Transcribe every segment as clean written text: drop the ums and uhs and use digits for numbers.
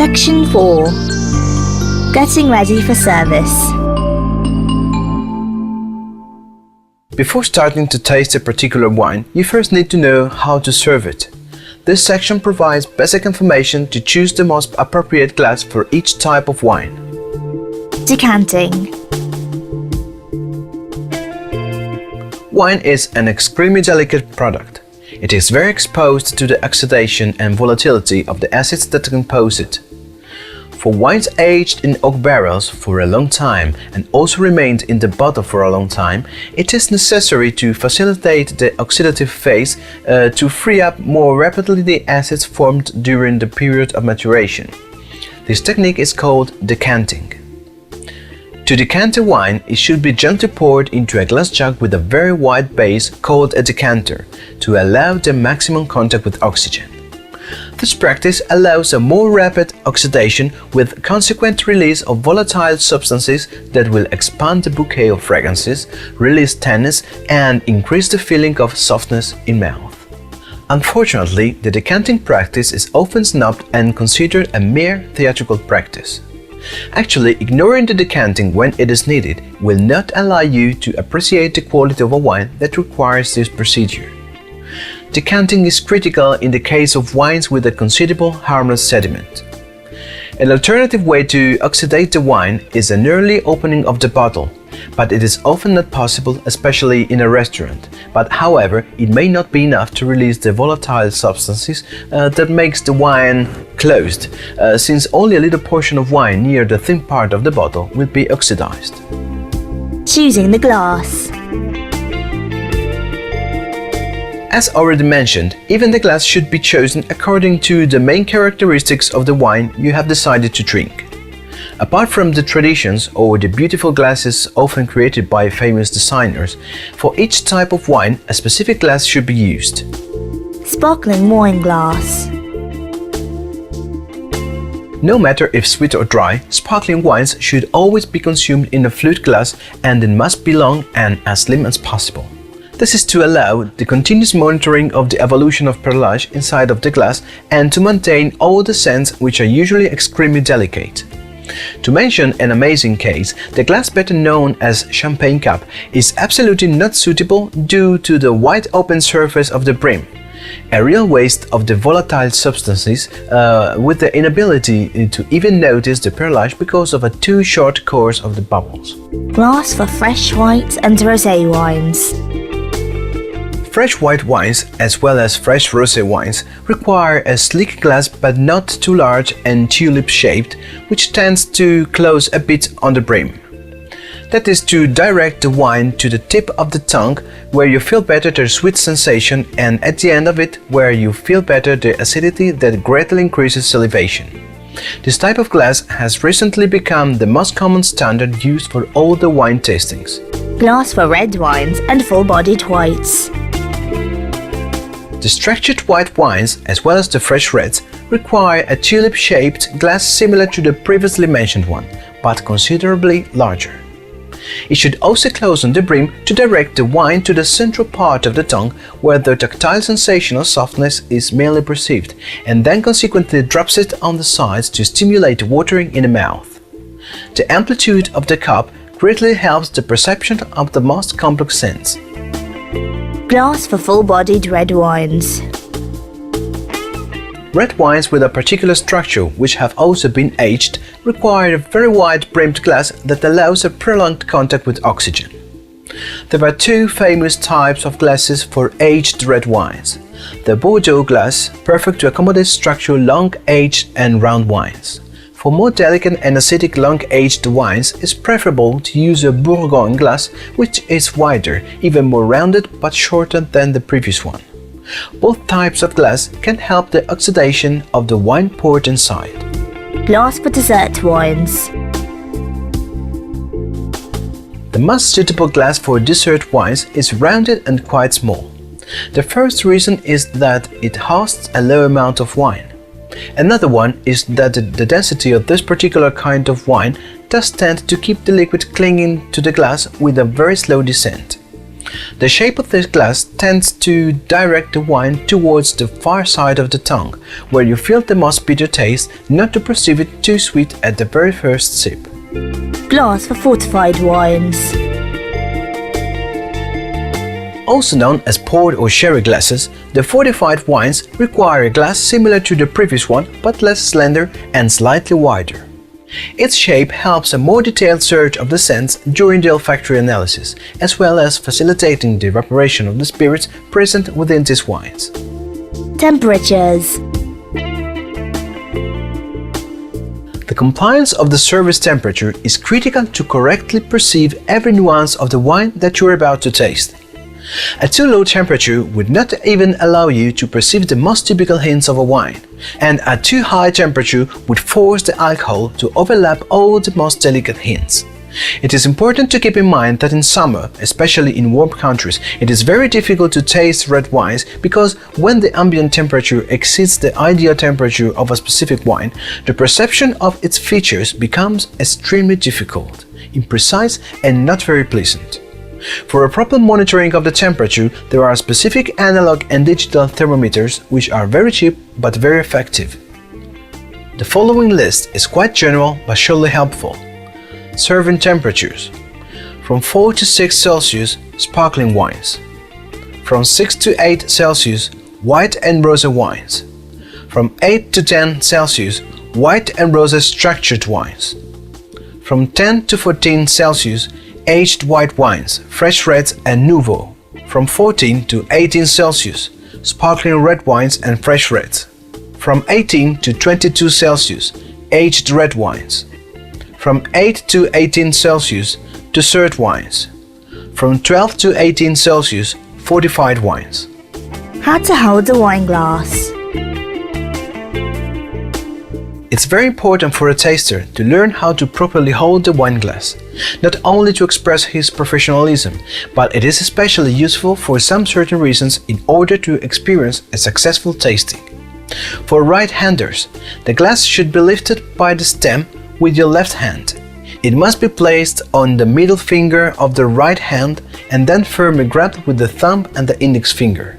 Section 4. Getting ready for service. Before starting to taste a particular wine, you first need to know how to serve it. This section provides basic information to choose the most appropriate glass for each type of wine. Decanting. Wine is an extremely delicate product. It is very exposed to the oxidation and volatility of the acids that compose it. For wines aged in oak barrels for a long time and also remained in the bottle for a long time, it is necessary to facilitate the oxidative phase to free up more rapidly the acids formed during the period of maturation. This technique is called decanting. To decant a wine, it should be gently poured into a glass jug with a very wide base called a decanter to allow the maximum contact with oxygen. This practice allows a more rapid oxidation with consequent release of volatile substances that will expand the bouquet of fragrances, release tannins, and increase the feeling of softness in mouth. Unfortunately, the decanting practice is often snubbed and considered a mere theatrical practice. Actually, ignoring the decanting when it is needed will not allow you to appreciate the quality of a wine that requires this procedure. Decanting is critical in the case of wines with a considerable harmless sediment. An alternative way to oxidate the wine is an early opening of the bottle, but it is often not possible, especially in a restaurant. But however, it may not be enough to release the volatile substances that makes the wine closed, since only a little portion of wine near the thin part of the bottle will be oxidized. Choosing the glass. As already mentioned, even the glass should be chosen according to the main characteristics of the wine you have decided to drink. Apart from the traditions or the beautiful glasses often created by famous designers, for each type of wine a specific glass should be used. Sparkling wine glass. No matter if sweet or dry, sparkling wines should always be consumed in a flute glass, and it must be long and as slim as possible. This is to allow the continuous monitoring of the evolution of perlage inside of the glass and to maintain all the scents, which are usually extremely delicate. To mention an amazing case, the glass better known as champagne cup is absolutely not suitable due to the wide open surface of the brim, a real waste of the volatile substances with the inability to even notice the perlage because of a too short course of the bubbles. Glass for fresh white and rosé wines. Fresh white wines, as well as fresh rosé wines, require a sleek glass but not too large and tulip-shaped, which tends to close a bit on the brim. That is to direct the wine to the tip of the tongue, where you feel better the sweet sensation, and at the end of it, where you feel better the acidity that greatly increases salivation. This type of glass has recently become the most common standard used for all the wine tastings. Glass for red wines and full-bodied whites. The structured white wines, as well as the fresh reds, require a tulip-shaped glass similar to the previously mentioned one, but considerably larger. It should also close on the brim to direct the wine to the central part of the tongue, where the tactile sensation of softness is merely perceived, and then consequently drops it on the sides to stimulate watering in the mouth. The amplitude of the cup greatly helps the perception of the most complex scents. Glass for full-bodied red wines. Red wines with a particular structure, which have also been aged, require a very wide-brimmed glass that allows a prolonged contact with oxygen. There are two famous types of glasses for aged red wines. The Bordeaux glass, perfect to accommodate structured long-aged and round wines. For more delicate and acidic long-aged wines, it's preferable to use a Bourgogne glass, which is wider, even more rounded but shorter than the previous one. Both types of glass can help the oxidation of the wine poured inside. Glass for dessert wines. The most suitable glass for dessert wines is rounded and quite small. The first reason is that it hosts a low amount of wine. Another one is that the density of this particular kind of wine does tend to keep the liquid clinging to the glass with a very slow descent. The shape of the glass tends to direct the wine towards the far side of the tongue, where you feel the most bitter taste, not to perceive it too sweet at the very first sip. Glass for fortified wines. Also known as port or sherry glasses, the fortified wines require a glass similar to the previous one but less slender and slightly wider. Its shape helps a more detailed search of the scents during the olfactory analysis, as well as facilitating the evaporation of the spirits present within these wines. Temperatures. The compliance of the service temperature is critical to correctly perceive every nuance of the wine that you are about to taste. A too low temperature would not even allow you to perceive the most typical hints of a wine, and a too high temperature would force the alcohol to overlap all the most delicate hints. It is important to keep in mind that in summer, especially in warm countries, it is very difficult to taste red wines because when the ambient temperature exceeds the ideal temperature of a specific wine, the perception of its features becomes extremely difficult, imprecise, and not very pleasant. For a proper monitoring of the temperature, there are specific analog and digital thermometers which are very cheap but very effective. The following list is quite general but surely helpful. Serving temperatures: from 4 to 6 Celsius, sparkling wines; from 6 to 8 Celsius, white and rosé wines; from 8 to 10 Celsius, white and rosé structured wines; from 10 to 14 Celsius, aged white wines, fresh reds and nouveau; from 14 to 18 Celsius, sparkling red wines and fresh reds; from 18 to 22 Celsius, aged red wines; from 8 to 18 Celsius, dessert wines; from 12 to 18 Celsius, fortified wines. How to hold a wine glass. It's very important for a taster to learn how to properly hold the wine glass, not only to express his professionalism, but it is especially useful for some certain reasons in order to experience a successful tasting. For right-handers, the glass should be lifted by the stem with your left hand. It must be placed on the middle finger of the right hand and then firmly grabbed with the thumb and the index finger.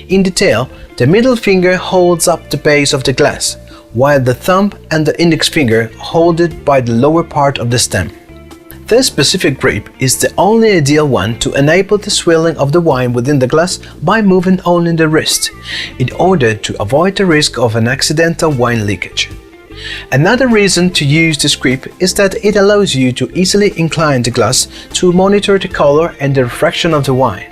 In detail, the middle finger holds up the base of the glass, while the thumb and the index finger hold it by the lower part of the stem. This specific grip is the only ideal one to enable the swilling of the wine within the glass by moving only the wrist, in order to avoid the risk of an accidental wine leakage. Another reason to use this grip is that it allows you to easily incline the glass to monitor the color and the refraction of the wine.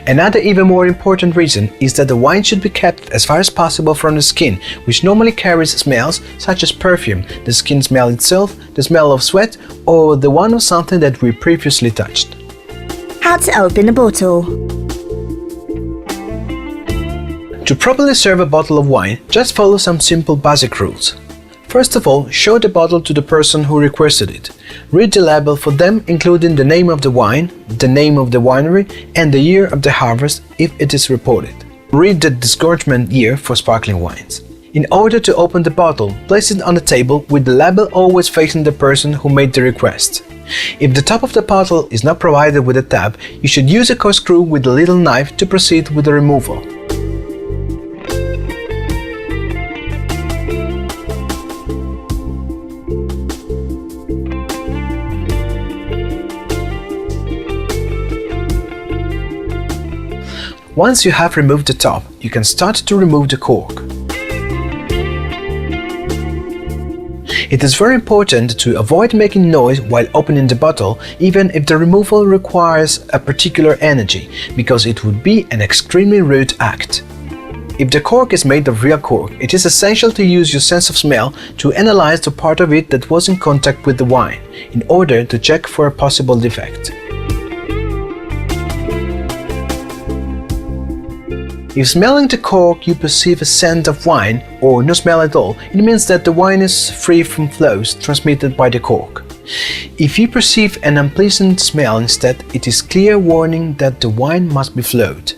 Another even more important reason is that the wine should be kept as far as possible from the skin, which normally carries smells such as perfume, the skin smell itself, the smell of sweat, or the one of something that we previously touched. How to open a bottle. To properly serve a bottle of wine, just follow some simple basic rules. First of all, show the bottle to the person who requested it. Read the label for them, including the name of the wine, the name of the winery, and the year of the harvest if it is reported. Read the disgorgement year for sparkling wines. In order to open the bottle, place it on the table with the label always facing the person who made the request. If the top of the bottle is not provided with a tab, you should use a corkscrew with a little knife to proceed with the removal. Once you have removed the top, you can start to remove the cork. It is very important to avoid making noise while opening the bottle, even if the removal requires a particular energy, because it would be an extremely rude act. If the cork is made of real cork, it is essential to use your sense of smell to analyze the part of it that was in contact with the wine, in order to check for a possible defect. If smelling the cork you perceive a scent of wine or no smell at all, it means that the wine is free from flows transmitted by the cork. If you perceive an unpleasant smell instead, it is clear warning that the wine must be flowed.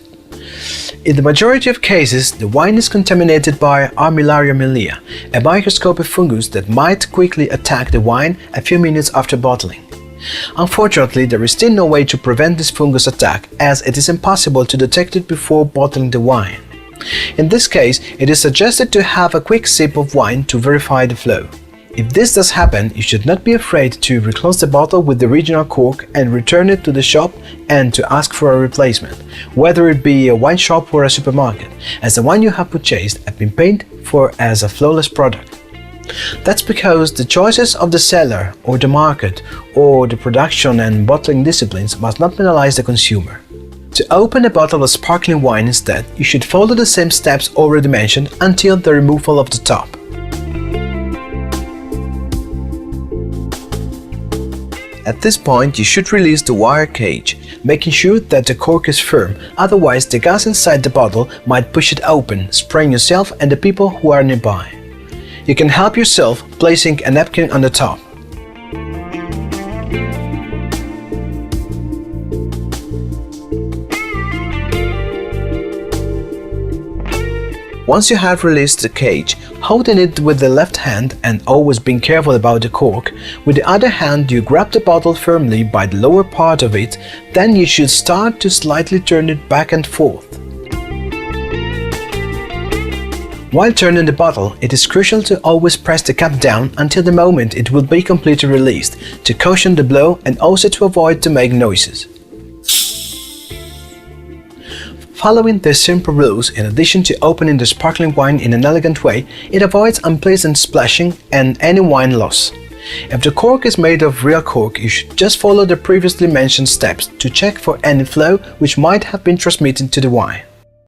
In the majority of cases, the wine is contaminated by Armillaria mellea, a microscopic fungus that might quickly attack the wine a few minutes after bottling. Unfortunately, there is still no way to prevent this fungus attack, as it is impossible to detect it before bottling the wine. In this case, it is suggested to have a quick sip of wine to verify the flow. If this does happen, you should not be afraid to reclose the bottle with the original cork and return it to the shop and to ask for a replacement, whether it be a wine shop or a supermarket, as the wine you have purchased has been paid for as a flawless product. That's because the choices of the seller or the market or the production and bottling disciplines must not penalize the consumer. To open a bottle of sparkling wine instead, you should follow the same steps already mentioned until the removal of the top. At this point, you should release the wire cage, making sure that the cork is firm, otherwise the gas inside the bottle might push it open, spraying yourself and the people who are nearby. You can help yourself placing a napkin on the top. Once you have released the cage, holding it with the left hand and always being careful about the cork, with the other hand you grab the bottle firmly by the lower part of it, then you should start to slightly turn it back and forth. While turning the bottle, it is crucial to always press the cap down until the moment it will be completely released, to cushion the blow and also to avoid to make noises. Following these simple rules, in addition to opening the sparkling wine in an elegant way, it avoids unpleasant splashing and any wine loss. If the cork is made of real cork, you should just follow the previously mentioned steps to check for any flow which might have been transmitted to the wine.